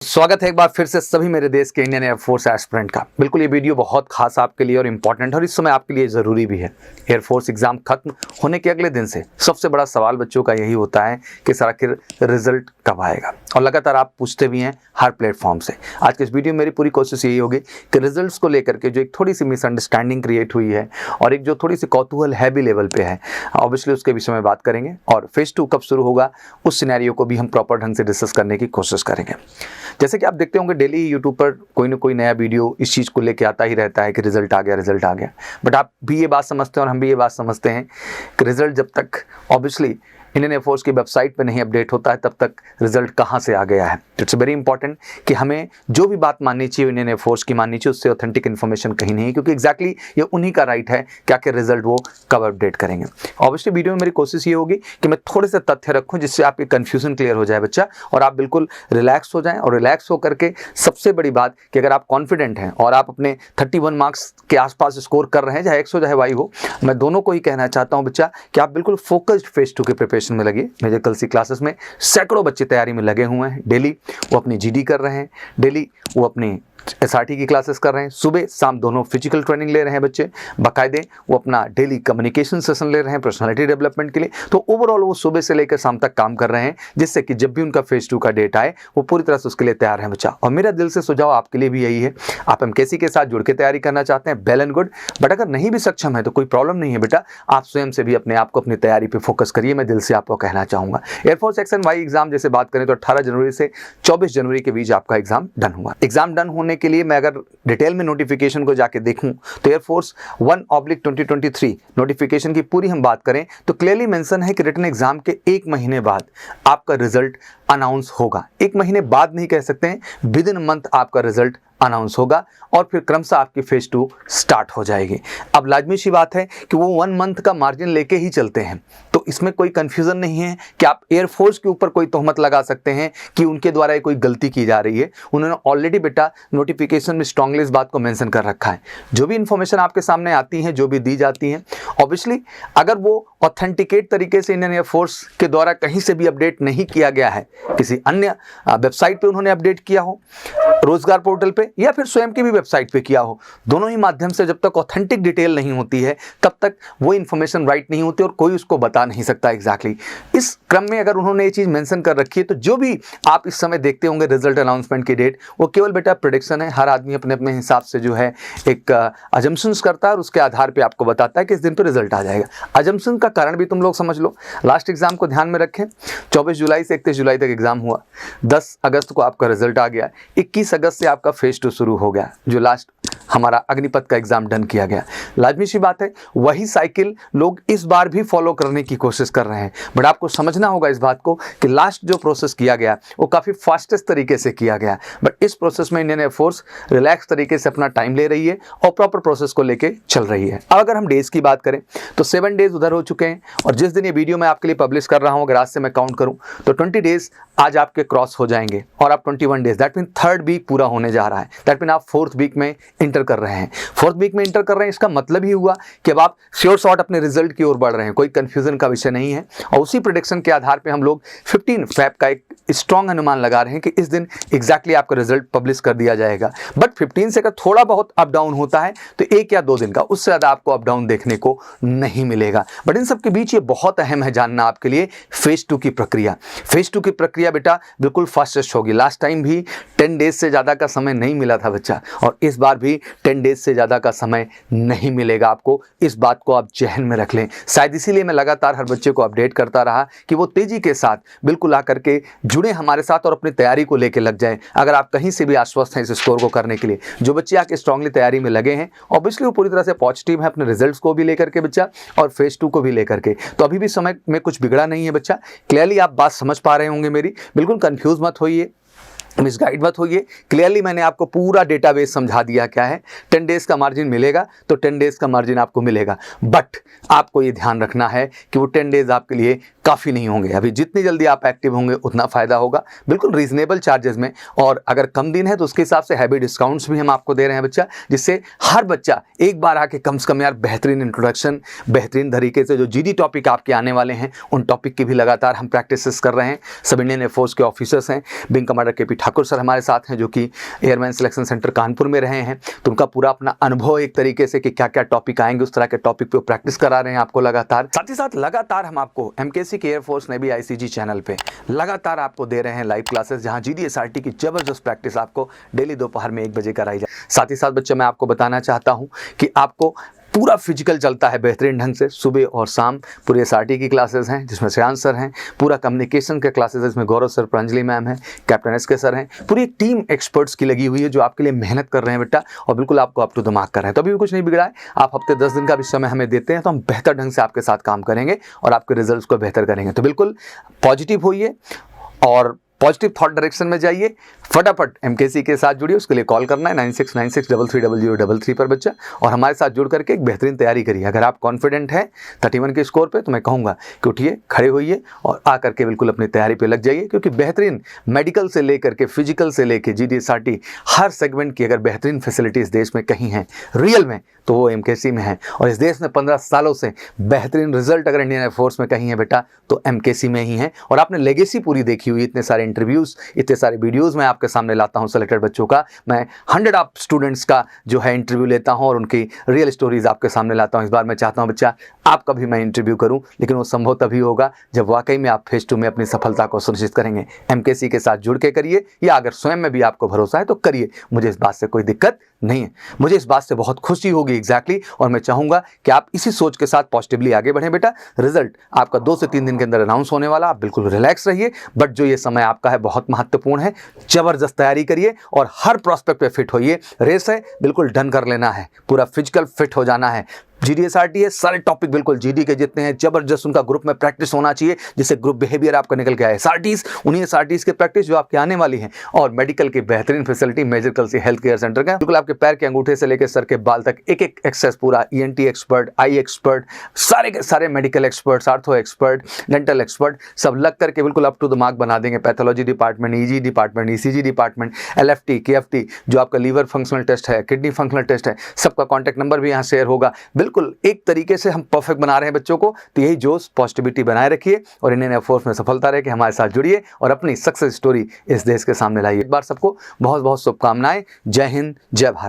स्वागत है एक बार फिर से सभी मेरे देश के इंडियन एयरफोर्स एस्पिरेंट का। बिल्कुल ये वीडियो बहुत खास आपके लिए और इम्पॉर्टेंट है और इस समय आपके लिए ज़रूरी भी है। एयरफोर्स एग्ज़ाम खत्म होने के अगले दिन से सबसे बड़ा सवाल बच्चों का यही होता है कि सर आखिर रिजल्ट कब आएगा, और लगातार आप पूछते भी हैं हर प्लेटफॉर्म से। आज के इस वीडियो में मेरी पूरी कोशिश यही होगी कि रिजल्ट्स को लेकर के जो एक थोड़ी सी मिसअंडरस्टैंडिंग क्रिएट हुई है और एक जो थोड़ी सी कौतूहल है भी लेवल पे है, ऑब्वियसली उसके विषय में बात करेंगे और फेज़ 2 कब शुरू होगा उस सिनेरियो को भी हम प्रॉपर ढंग से डिस्कस करने की कोशिश करेंगे। जैसे कि आप देखते होंगे डेली यूट्यूब पर कोई ना कोई नया वीडियो इस चीज़ को लेके आता ही रहता है कि रिजल्ट आ गया। बट आप भी ये बात समझते हैं और हम भी ये बात समझते हैं कि रिजल्ट जब तक ऑब्वियसली इंडियन एयरफोर्स की वेबसाइट पे नहीं अपडेट होता है तब तक रिजल्ट कहाँ से आ गया है। इट्स वेरी इंपॉर्टेंट कि हमें जो भी बात माननी चाहिए इंडियन एयरफोर्स की माननी चाहिए, उससे ऑथेंटिक इन्फॉर्मेशन कहीं नहीं है, क्योंकि एग्जैक्टली ये उन्हीं का राइट है कि आखिर रिजल्ट वो कब अपडेट करेंगे। ऑब्वियसली वीडियो में मेरी कोशिश ये होगी कि मैं थोड़े से तथ्य रखूँ जिससे आपकी कन्फ्यूजन क्लियर हो जाए बच्चा, और आप बिल्कुल रिलैक्स हो जाएं। और रिलैक्स होकर के सबसे बड़ी बात कि अगर आप कॉन्फिडेंट हैं और आप अपने 31 मार्क्स के आसपास स्कोर कर रहे हैं, चाहे 100 चाहे वाई हो, मैं दोनों को ही कहना चाहता हूँ बच्चा कि आप बिल्कुल फोकस्ड फेज़ 2 के प्रिपरेशन में लगिए। कल सी क्लासेस में सैकड़ों बच्चे तैयारी में लगे हुए हैं। डेली वो अपनी जीडी कर रहे हैं, डेली वो अपनी एसआरटी की क्लासेस कर रहे हैं, सुबह शाम दोनों फिजिकल ट्रेनिंग ले रहे हैं बच्चे, बाकायदे वो अपना डेली कम्युनिकेशन सेशन ले रहे हैं पर्सनालिटी डेवलपमेंट के लिए। तो ओवरऑल वो सुबह से लेकर शाम तक काम कर रहे हैं, जिससे कि जब भी उनका फेज़ 2 का डेट आए वो पूरी तरह से उसके लिए तैयार है बच्चा। और मेरा दिल से सुझाव आपके लिए भी यही है, आप एमकेसी के साथ जुड़ के तैयारी करना चाहते हैं, वेल एंड गुड, बट अगर नहीं भी सक्षम है तो कोई प्रॉब्लम नहीं है बेटा, आप स्वयं से भी अपने आप को अपनी तैयारी पर फोकस करिए। मैं दिल से आपको कहना चाहूँगा एयरफोर्स सेक्शन वाई एग्जाम जैसे बात करें तो 18 जनवरी से 24 जनवरी के बीच आपका एग्जाम डन हुआ। एग्जाम डन होने के लिए मैं अगर डिटेल में नोटिफिकेशन को जाके देखूं तो एयरफोर्स 1/2023 नोटिफिकेशन की पूरी हम बात करें तो क्लियरली मेंशन है कि रिटन एग्जाम के 1 महीने बाद आपका रिजल्ट अनाउंस होगा। 1 महीने बाद नहीं कह सकते हैं, विद इन मंथ आपका रिजल्ट अनाउंस होगा और फिर क्रमशः आपकी फेज़ 2 स्टार्ट हो जाएगी। अब लाजमी सी बात है कि वो 1 मंथ का मार्जिन लेके ही चलते हैं, तो इसमें कोई कन्फ्यूज़न नहीं है कि आप एयरफोर्स के ऊपर कोई तोहमत लगा सकते हैं कि उनके द्वारा कोई गलती की जा रही है। उन्होंने ऑलरेडी बेटा नोटिफिकेशन में स्ट्रांगली इस बात को मेंशन कर रखा है। जो भी इंफॉर्मेशन आपके सामने आती हैं, जो भी दी जाती हैं, ऑब्वियसली अगर वो ऑथेंटिकेट तरीके से इंडियन एयरफोर्स के द्वारा कहीं से भी अपडेट नहीं किया गया है, किसी अन्य वेबसाइट पे उन्होंने अपडेट किया हो, रोजगार पोर्टल पे या फिर स्वयं की भी वेबसाइट पे किया हो, दोनों ही माध्यम से जब तक ऑथेंटिक डिटेल नहीं होती है तब तक वो इन्फॉर्मेशन राइट नहीं होती और कोई उसको बता नहीं सकता एग्जैक्टली। इस क्रम में अगर उन्होंने ये चीज़ मेंशन कर रखी है तो जो भी आप इस समय देखते होंगे रिजल्ट अनाउंसमेंट की डेट, वो केवल बेटा प्रेडिक्शन है। हर आदमी अपने अपने हिसाब से जो है एक अजम्पशंस करता है और उसके आधार पर आपको बताता है कि इस दिन पर रिजल्ट आ जाएगा। अजम्पशन का कारण भी तुम लोग समझ लो। लास्ट एग्जाम को ध्यान में रखें, 24 जुलाई से 31 जुलाई तक एग्जाम हुआ, 10 अगस्त को आपका रिजल्ट आ गया, 21 अगस्त से आपका फेज़ 2 शुरू हो गया, जो लास्ट हमारा अग्निपथ का एग्जाम डन किया गया। लाजमी सी बात है वही साइकिल लोग इस बार भी फॉलो करने की कोशिश कर रहे हैं, बट आपको समझना होगा इस बात को कि लास्ट जो प्रोसेस किया गया वो काफ़ी फास्टेस्ट तरीके से किया गया, बट इस प्रोसेस में इंडियन एयरफोर्स रिलैक्स तरीके से अपना टाइम ले रही है और प्रॉपर प्रोसेस को लेके चल रही है। अब अगर हम डेज़ की बात करें तो 7 डेज़ उधर हो चुके हैं और जिस दिन ये वीडियो मैं आपके लिए पब्लिश कर रहा हूँ, अगर आज से मैं काउंट करूँ तो 20 डेज़ आज आपके क्रॉस हो जाएंगे और आप 21 days, that mean 3rd week पूरा होने जा रहा है। दैट मीन आप 4th वीक में इंटर कर रहे हैं। 4th वीक में इंटर कर रहे हैं, इसका मतलब ही हुआ कि अब आप श्योर शॉट अपने रिजल्ट की ओर बढ़ रहे हैं, कोई कंफ्यूजन का विषय नहीं है। और उसी प्रेडिक्शन के आधार पे हम लोग 15 फेब का एक स्ट्रॉन्ग अनुमान लगा रहे हैं कि इस दिन एग्जैक्टली आपका रिजल्ट पब्लिश कर दिया जाएगा। बट 15 से अगर थोड़ा बहुत अप डाउन होता है तो 1 या 2 दिन का, उससे ज़्यादा आपको अप डाउन देखने को नहीं मिलेगा। बट इन सब के बीच ये बहुत अहम है जानना आपके लिए फेज़ 2 की प्रक्रिया। फेज़ 2 की प्रक्रिया बेटा बिल्कुल फास्टेस्ट होगी। लास्ट टाइम भी 10 डेज से ज़्यादा का समय नहीं मिला था बच्चा, और इस बार भी 10 डेज से ज़्यादा का समय नहीं मिलेगा आपको। इस बात को आप जहन में रख लें। शायद इसीलिए मैं लगातार हर बच्चे को अपडेट करता रहा कि वो तेज़ी के साथ बिल्कुल आकर के जुड़े हमारे साथ और अपनी तैयारी को लेकर लग जाएं। अगर आप कहीं से भी आश्वस्त हैं इस स्कोर को करने के लिए, जो बच्चे आके स्ट्रांगली तैयारी में लगे हैं, ऑब्वियसली वो पूरी तरह से पॉजिटिव है अपने रिजल्ट्स को भी लेकर के बच्चा और फेज़ 2 को भी लेकर के, तो अभी भी समय में कुछ बिगड़ा नहीं है बच्चा। क्लियरली आप बात समझ पा रहे होंगे मेरी, बिल्कुल कंफ्यूज मत होइए, मिसगाइड मत होइए। क्लियरली मैंने आपको पूरा डेटाबेस समझा दिया क्या है। 10 डेज़ का मार्जिन मिलेगा तो 10 डेज़ का मार्जिन आपको मिलेगा, बट आपको ये ध्यान रखना है कि वो 10 डेज़ आपके लिए काफ़ी नहीं होंगे। अभी जितनी जल्दी आप एक्टिव होंगे उतना फ़ायदा होगा, बिल्कुल रीजनेबल चार्जेस में। और अगर कम दिन है तो उसके हिसाब से हैवी डिस्काउंट्स भी हम आपको दे रहे हैं बच्चा, जिससे हर बच्चा एक बार आके कम से कम यार बेहतरीन इंट्रोडक्शन, बेहतरीन तरीके से जो जीडी टॉपिक आपके आने वाले हैं उन टॉपिक की भी लगातार हम प्रैक्टिसेस कर रहे हैं। सब इंडियन एयरफोर्स के ऑफिसर्स हैं, विंग कमांडर के ठाकुर सर हमारे साथ हैं, जो कि एयरमैन सिलेक्शन सेंटर कानपुर में रहे हैं, तो उनका पूरा अपना अनुभव एक तरीके से कि क्या क्या टॉपिक आएंगे उस तरह के टॉपिक पे प्रैक्टिस करा रहे हैं आपको लगातार। साथ ही साथ लगातार हम आपको एमकेसी के एयरफोर्स नेवी आईसीजी चैनल पे लगातार आपको दे रहे हैं लाइव क्लासेस, जहां जीडीएसआरटी की जबरदस्त प्रैक्टिस आपको डेली दोपहर में 1 बजे कराई जाए। साथ ही साथ बच्चों मैं आपको बताना चाहता हूं कि आपको पूरा फिजिकल चलता है बेहतरीन ढंग से, सुबह और शाम पूरे एसआरटी की क्लासेस हैं, जिसमें श्रेयांश सर हैं, पूरा कम्युनिकेशन के क्लासेस है, जिसमें गौरव सर, प्रांजलि मैम हैं, कैप्टन एस के सर हैं, पूरी एक टीम एक्सपर्ट्स की लगी हुई है जो आपके लिए मेहनत कर रहे हैं बेटा, और बिल्कुल आपको अप टू द मार्क कर रहे हैं। तो अभी भी कुछ नहीं बिगड़ा है, आप हफ्ते 10 दिन का भी समय हमें देते हैं तो हम बेहतर ढंग से आपके साथ काम करेंगे और आपके रिजल्ट को बेहतर करेंगे। तो बिल्कुल पॉजिटिव होइए और पॉजिटिव थॉट डायरेक्शन में जाइए। फटाफट एमकेसी के साथ जुड़िए, उसके लिए कॉल करना है 9696330033 पर बच्चा, और हमारे साथ जुड़ करके एक बेहतरीन तैयारी करिए। अगर आप कॉन्फिडेंट हैं 31 के स्कोर पे, तो मैं कहूँगा कि उठिए, खड़े होइए और आ करके बिल्कुल अपनी तैयारी पे लग जाइए, क्योंकि बेहतरीन मेडिकल से लेकर के फिजिकल से लेकर जीडीएसआरटी हर सेगमेंट की अगर बेहतरीन फैसिलिटी इस देश में कहीं है रियल में, तो वो एमकेसी में है। और इस देश में 15 सालों से बेहतरीन रिजल्ट अगर इंडियन एयरफोर्स में कहीं है बेटा, तो एमकेसी में ही है। और आपने लेगेसी पूरी देखी हुई, इतने सारे इंटरव्यूज़, इतने सारे वीडियोज़ मैं आपके सामने लाता हूं सेलेक्टेड बच्चों का। मैं 100 आप स्टूडेंट्स का जो है इंटरव्यू लेता हूं और उनकी रियल स्टोरीज आपके सामने लाता हूं। इस बार मैं चाहता हूं बच्चा आपका भी मैं इंटरव्यू करूं, लेकिन वो संभव तभी होगा जब वाकई में आप फेस टू में अपनी सफलता को सुनिश्चित करेंगे। एमकेसी के साथ जुड़ के करिए, या अगर स्वयं में भी आपको भरोसा है तो करिए, मुझे इस बात से कोई दिक्कत नहीं है, मुझे इस बात से बहुत खुशी होगी एग्जैक्टली। और मैं चाहूँगा कि आप इसी सोच के साथ पॉजिटिवली आगे बढ़ें बेटा। रिजल्ट आपका 2 से 3 दिन के अंदर अनाउंस होने वाला, आप बिल्कुल रिलैक्स रहिए, बट जो ये समय आपका है बहुत महत्वपूर्ण है। जबरदस्त तैयारी करिए और हर प्रोस्पेक्ट पे फिट होइए। रेस है, बिल्कुल डन कर लेना है, पूरा फिजिकल फिट हो जाना है। जीडीएसआरटी है, सारे टॉपिक बिल्कुल जीडी के जितने हैं जबरदस्त उनका ग्रुप में प्रैक्टिस होना चाहिए, जिससे ग्रुप बिहेवियर आपका निकल के आए। एसआरटीज, उन्हीं एसआरटीज की प्रैक्टिस जो आपके आने वाली है, और मेडिकल की बेहतरीन फैसिलिटी मेडिकल से हेल्थ केयर सेंटर का, बिल्कुल आपके पैर के अंगूठे से लेकर सर के बाल तक एक एक एक्सेस पूरा, ईएनटी एक्सपर्ट, आई एक्सपर्ट, सारे के सारे medical expert, ortho expert, dental expert, सब लग करके बिल्कुल अप टू द मार्क बना देंगे। Pathology department, easy department, ECG department, LFT, KFT, जो आपका लीवर फंक्शनल टेस्ट है, किडनी फंक्शनल टेस्ट है, सबका कॉन्टैक्ट नंबर भी यहाँ शेयर होगा। बिल्कुल एक तरीके से हम परफेक्ट बना रहे हैं बच्चों को। तो यही जोश, पॉजिटिविटी बनाए रखिए और इंडियन एयरफोर्स में सफलता रहे कि हमारे साथ जुड़िए और अपनी सक्सेस स्टोरी इस देश के सामने लाइए। एक बार सबको बहुत बहुत शुभकामनाएं। जय हिंद, जय भारत।